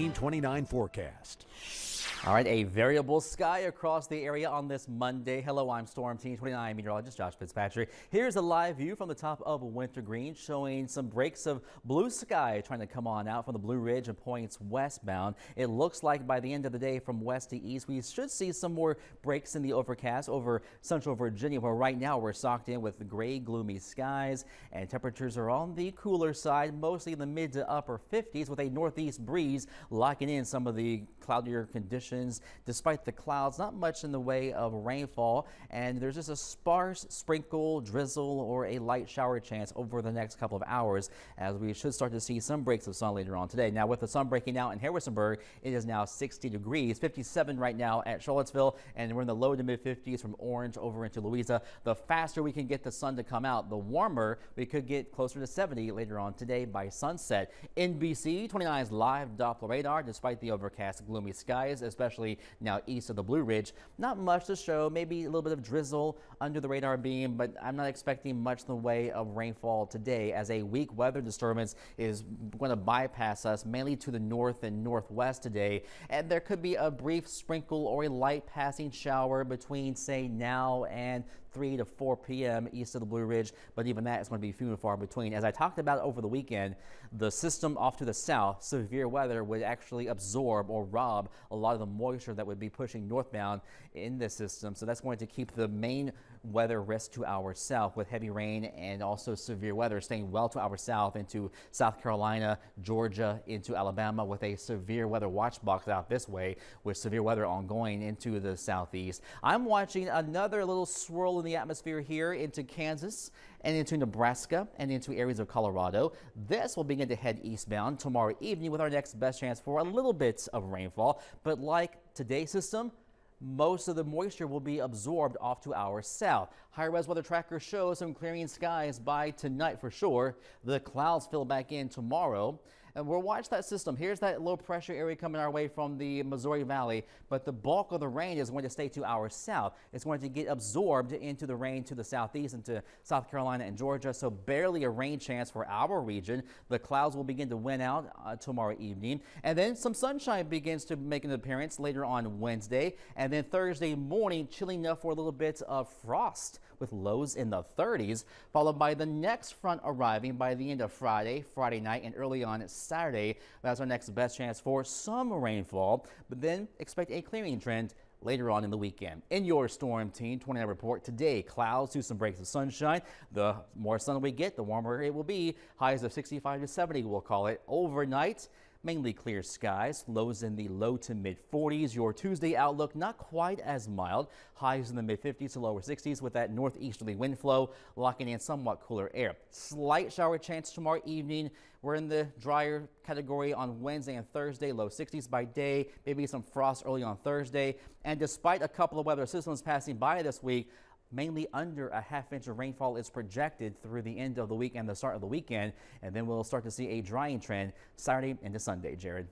Team 29 forecast. All right, a variable sky across the area on this Monday. Hello, I'm Storm Team 29 meteorologist Josh Fitzpatrick. Here's a live view from the top of Wintergreen showing some breaks of blue sky trying to come on out from the Blue Ridge and points westbound. It looks like by the end of the day from west to east, we should see some more breaks in the overcast over central Virginia, where right now we're socked in with gray, gloomy skies and temperatures are on the cooler side, mostly in the mid to upper 50s with a northeast breeze locking in some of the cloudier conditions. Despite the clouds, not much in the way of rainfall, and there's just a sparse sprinkle, drizzle, or a light shower chance over the next couple of hours, as we should start to see some breaks of sun later on today. Now, with the sun breaking out in Harrisonburg, it is now 60 degrees, 57 right now at Charlottesville, and we're in the low to mid 50s from Orange over into Louisa. The faster we can get the sun to come out, the warmer we could get, closer to 70 later on today by sunset. NBC 29's live Doppler radar, despite the overcast, gloomy skies, especially now east of the Blue Ridge. Not much to show, maybe a little bit of drizzle under the radar beam, but I'm not expecting much in the way of rainfall today, as a weak weather disturbance is going to bypass us mainly to the north and northwest today. And there could be a brief sprinkle or a light passing shower between, say, now and 3 to 4 p.m. east of the Blue Ridge, but even that is going to be few and far between. As I talked about over the weekend, the system off to the south, severe weather, would actually absorb or rob a lot of the moisture that would be pushing northbound in this system. So that's going to keep the main weather risk to our south, with heavy rain and also severe weather staying well to our south into South Carolina, Georgia, into Alabama, with a severe weather watch box out this way with severe weather ongoing into the southeast. I'm watching another little swirl in the atmosphere here into Kansas and into Nebraska and into areas of Colorado. This will begin to head eastbound tomorrow evening with our next best chance for a little bit of rainfall. But like today's system, most of the moisture will be absorbed off to our south. High-res weather tracker shows some clearing skies by tonight for sure. The clouds fill back in tomorrow. And we'll watch that system. Here's that low pressure area coming our way from the Missouri Valley, but the bulk of the rain is going to stay to our south. It's going to get absorbed into the rain to the southeast, into South Carolina and Georgia, so barely a rain chance for our region. The clouds will begin to win out tomorrow evening, and then some sunshine begins to make an appearance later on Wednesday, and then Thursday morning, chilly enough for a little bit of frost with lows in the 30s, followed by the next front arriving by the end of Friday night, and early on Saturday. That's our next best chance for some rainfall, but then expect a clearing trend later on in the weekend. In your Storm Team 29 report today, clouds to some breaks of sunshine. The more sun we get, the warmer it will be. Highs of 65 to 70, we'll call it. Overnight, mainly clear skies, lows in the low to mid 40s. Your Tuesday outlook not quite as mild, highs in the mid 50s to lower 60s with that northeasterly wind flow locking in somewhat cooler air. Slight shower chance tomorrow evening. We're in the drier category on Wednesday and Thursday, low 60s by day, maybe some frost early on Thursday. And despite a couple of weather systems passing by this week, mainly under a half-inch of rainfall is projected through the end of the week and the start of the weekend, and then we'll start to see a drying trend Saturday into Sunday. Jared.